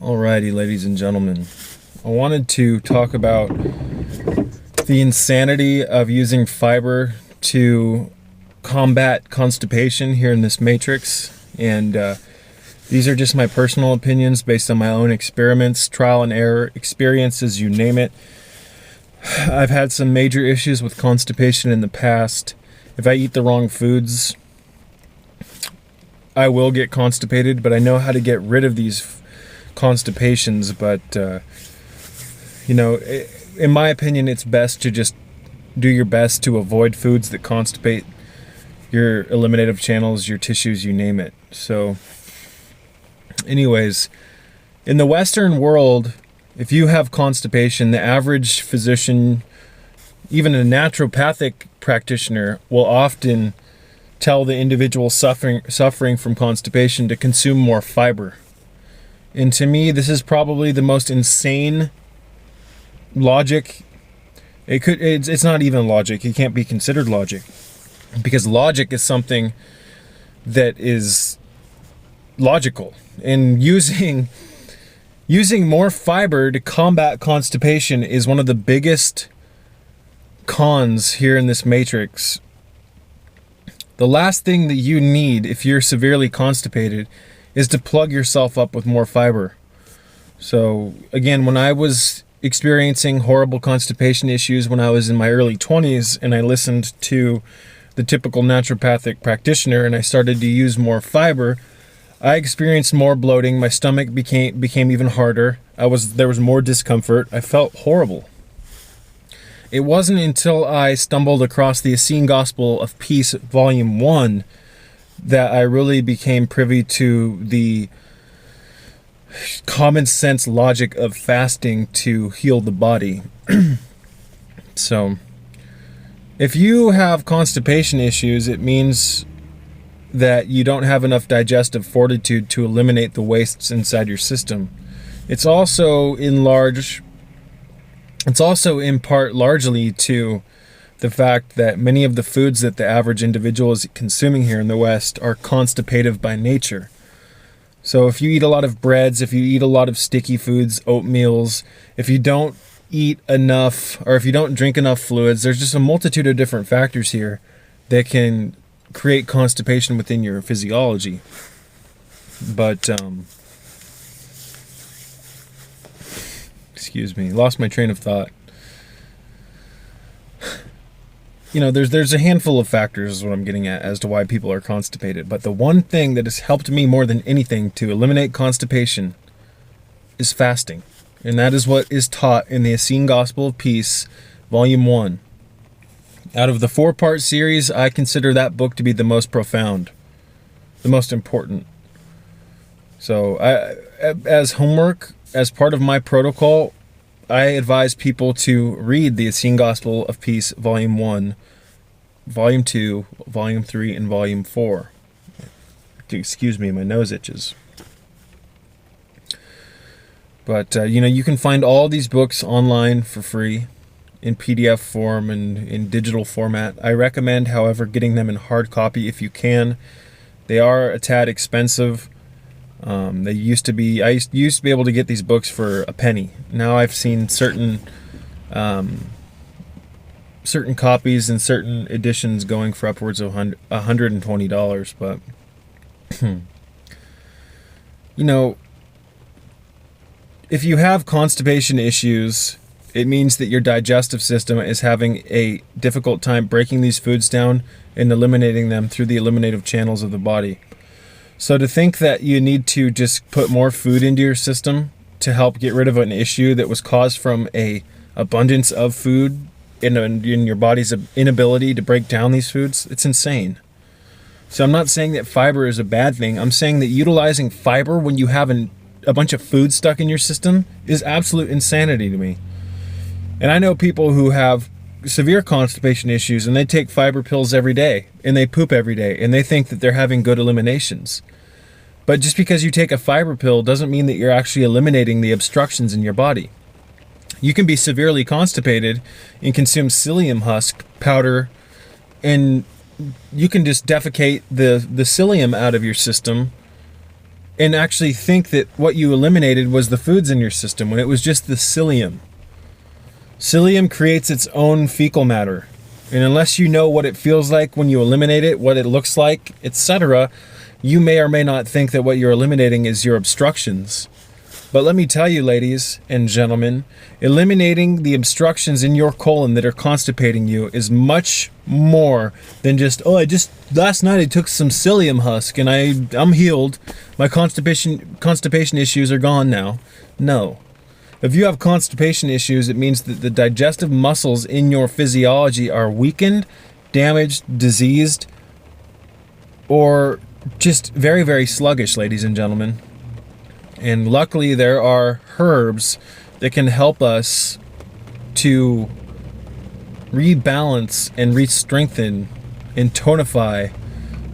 Alrighty, ladies and gentlemen, I wanted to talk about the insanity of using fiber to combat constipation here in this matrix. And these are just my personal opinions based on my own experiments, trial and error, experiences, you name it. I've had some major issues with constipation in the past. If I eat the wrong foods, I will get constipated, but I know how to get rid of these constipations. But in my opinion, it's best to just do your best to avoid foods that constipate your eliminative channels, your tissues, you name it. So anyways, in the Western world, if you have constipation, the average physician, even a naturopathic practitioner, will often tell the individual suffering from constipation to consume more fiber. And to me, this is probably the most insane logic. It's not even logic. It can't be considered logic, because logic is something that is logical. And using more fiber to combat constipation is one of the biggest cons here in this matrix. The last thing that you need if you're severely constipated is to plug yourself up with more fiber. So again, when I was experiencing horrible constipation issues when I was in my early 20s, and I listened to the typical naturopathic practitioner and I started to use more fiber, I experienced more bloating. My stomach became even harder. There was more discomfort. I felt horrible. It wasn't until I stumbled across the Essene Gospel of Peace, Volume 1, that I really became privy to the common sense logic of fasting to heal the body. So, if you have constipation issues, it means that you don't have enough digestive fortitude to eliminate the wastes inside your system. It's also in part largely to the fact that many of the foods that the average individual is consuming here in the West are constipative by nature. So if you eat a lot of breads, if you eat a lot of sticky foods, oatmeals, if you don't eat enough, or if you don't drink enough fluids, there's just a multitude of different factors here that can create constipation within your physiology. But excuse me, lost my train of thought. There's a handful of factors is what I'm getting at as to why people are constipated. But the one thing that has helped me more than anything to eliminate constipation is fasting. And that is what is taught in the Essene Gospel of Peace, Volume 1. Out of the 4-part series, I consider that book to be the most profound, the most important. So as homework, as part of my protocol, I advise people to read the Essene Gospel of Peace, Volume 1, Volume 2, Volume 3, and Volume 4. Excuse me, my nose itches. But, you can find all these books online for free, in PDF form and in digital format. I recommend, however, getting them in hard copy if you can. They are a tad expensive. I used to be able to get these books for a penny. Now I've seen certain copies and certain editions going for upwards of $120. But if you have constipation issues, it means that your digestive system is having a difficult time breaking these foods down and eliminating them through the eliminative channels of the body. So to think that you need to just put more food into your system to help get rid of an issue that was caused from a abundance of food in your body's inability to break down these foods, it's insane. So I'm not saying that fiber is a bad thing. I'm saying that utilizing fiber when you have a bunch of food stuck in your system is absolute insanity to me. And I know people who have severe constipation issues and they take fiber pills every day and they poop every day and they think that they're having good eliminations. But just because you take a fiber pill doesn't mean that you're actually eliminating the obstructions in your body. You can be severely constipated and consume psyllium husk powder, and you can just defecate the psyllium out of your system and actually think that what you eliminated was the foods in your system when it was just the psyllium. Psyllium creates its own fecal matter. And unless you know what it feels like when you eliminate it, what it looks like, etc., you may or may not think that what you're eliminating is your obstructions. But let me tell you, ladies and gentlemen, eliminating the obstructions in your colon that are constipating you is much more than just, last night I took some psyllium husk and I'm healed. My constipation issues are gone now. No. If you have constipation issues, it means that the digestive muscles in your physiology are weakened, damaged, diseased, or just very, very sluggish, ladies and gentlemen. And luckily there are herbs that can help us to rebalance and re-strengthen and tonify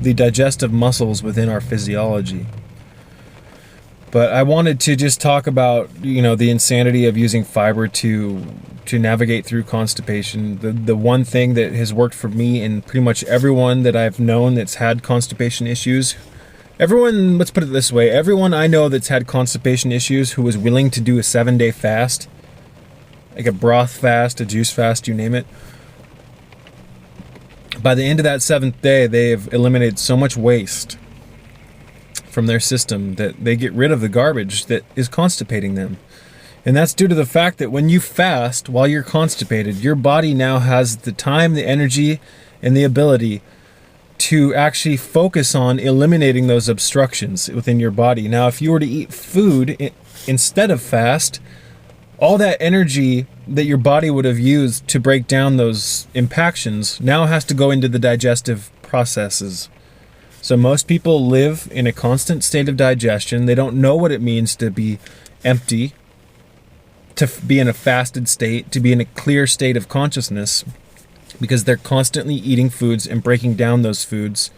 the digestive muscles within our physiology. But I wanted to just talk about, the insanity of using fiber to navigate through constipation. The one thing that has worked for me and pretty much everyone that I've known that's had constipation issues, let's put it this way, everyone I know that's had constipation issues who was willing to do a 7-day fast, like a broth fast, a juice fast, you name it, by the end of that 7th day, they've eliminated so much waste from their system that they get rid of the garbage that is constipating them. And that's due to the fact that when you fast while you're constipated, your body now has the time, the energy, and the ability to actually focus on eliminating those obstructions within your body. Now, if you were to eat food instead of fast, all that energy that your body would have used to break down those impactions now has to go into the digestive processes. So most people live in a constant state of digestion. They don't know what it means to be empty, to be in a fasted state, to be in a clear state of consciousness, because they're constantly eating foods and breaking down those foods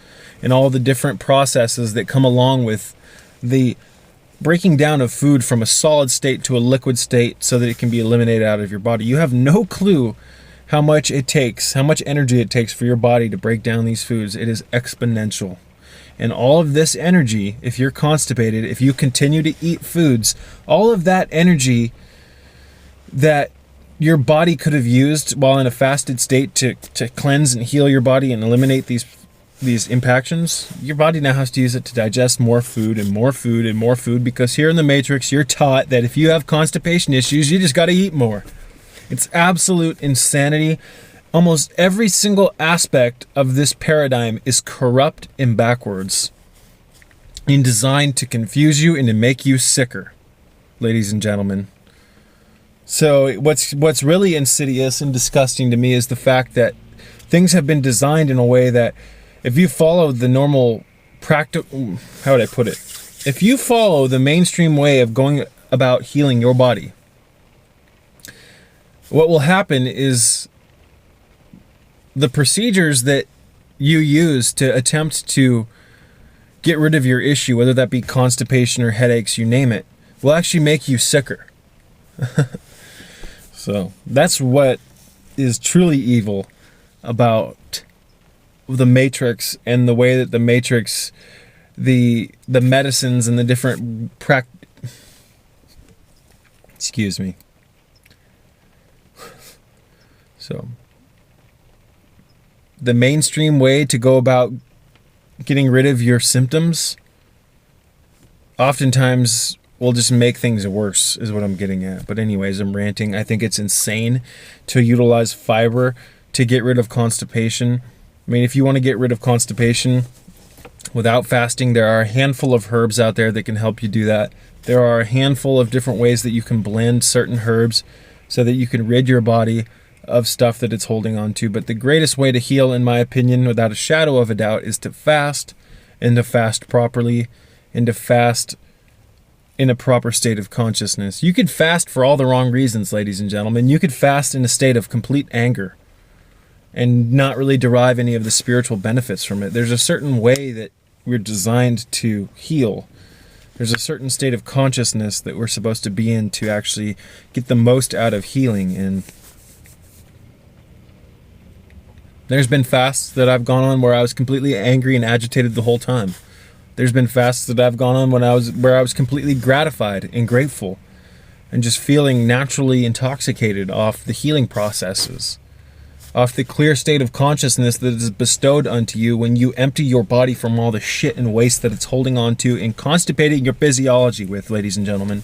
and all the different processes that come along with the breaking down of food from a solid state to a liquid state so that it can be eliminated out of your body. You have no clue how much energy it takes for your body to break down these foods. It is exponential. And all of this energy, if you're constipated, if you continue to eat foods, all of that energy that your body could have used while in a fasted state to cleanse and heal your body and eliminate these impactions, your body now has to use it to digest more food and more food and more food, because here in the Matrix, you're taught that if you have constipation issues, you just got to eat more. It's absolute insanity. Almost every single aspect of this paradigm is corrupt and backwards and designed to confuse you and to make you sicker, ladies and gentlemen. So what's really insidious and disgusting to me is the fact that things have been designed in a way that if you follow the normal if you follow the mainstream way of going about healing your body, what will happen is the procedures that you use to attempt to get rid of your issue, whether that be constipation or headaches, you name it, will actually make you sicker. So that's what is truly evil about the Matrix and the way that the Matrix, the medicines and the different excuse me. So the mainstream way to go about getting rid of your symptoms oftentimes will just make things worse, is what I'm getting at. But anyways, I'm ranting. I think it's insane to utilize fiber to get rid of constipation. I mean, if you want to get rid of constipation without fasting, there are a handful of herbs out there that can help you do that. There are a handful of different ways that you can blend certain herbs so that you can rid your body of stuff that it's holding on to. But the greatest way to heal, in my opinion, without a shadow of a doubt, is to fast, and to fast properly, and to fast in a proper state of consciousness. You could fast for all the wrong reasons, ladies and gentlemen. You could fast in a state of complete anger and not really derive any of the spiritual benefits from it. There's a certain way that we're designed to heal. There's a certain state of consciousness that we're supposed to be in to actually get the most out of healing. And there's been fasts that I've gone on where I was completely angry and agitated the whole time. There's been fasts that I've gone on where I was completely gratified and grateful and just feeling naturally intoxicated off the healing processes, off the clear state of consciousness that is bestowed unto you when you empty your body from all the shit and waste that it's holding on to and constipating your physiology with, ladies and gentlemen.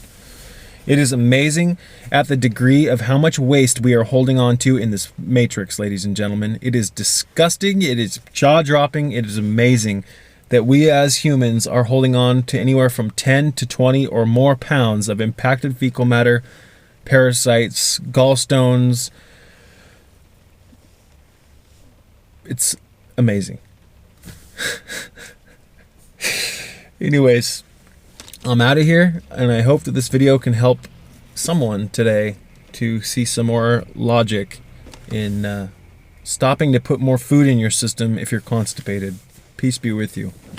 It is amazing at the degree of how much waste we are holding on to in this matrix, ladies and gentlemen. It is disgusting. It is jaw-dropping. It is amazing that we as humans are holding on to anywhere from 10 to 20 or more pounds of impacted fecal matter, parasites, gallstones. It's amazing. Anyways, I'm out of here, and I hope that this video can help someone today to see some more logic in stopping to put more food in your system if you're constipated. Peace be with you.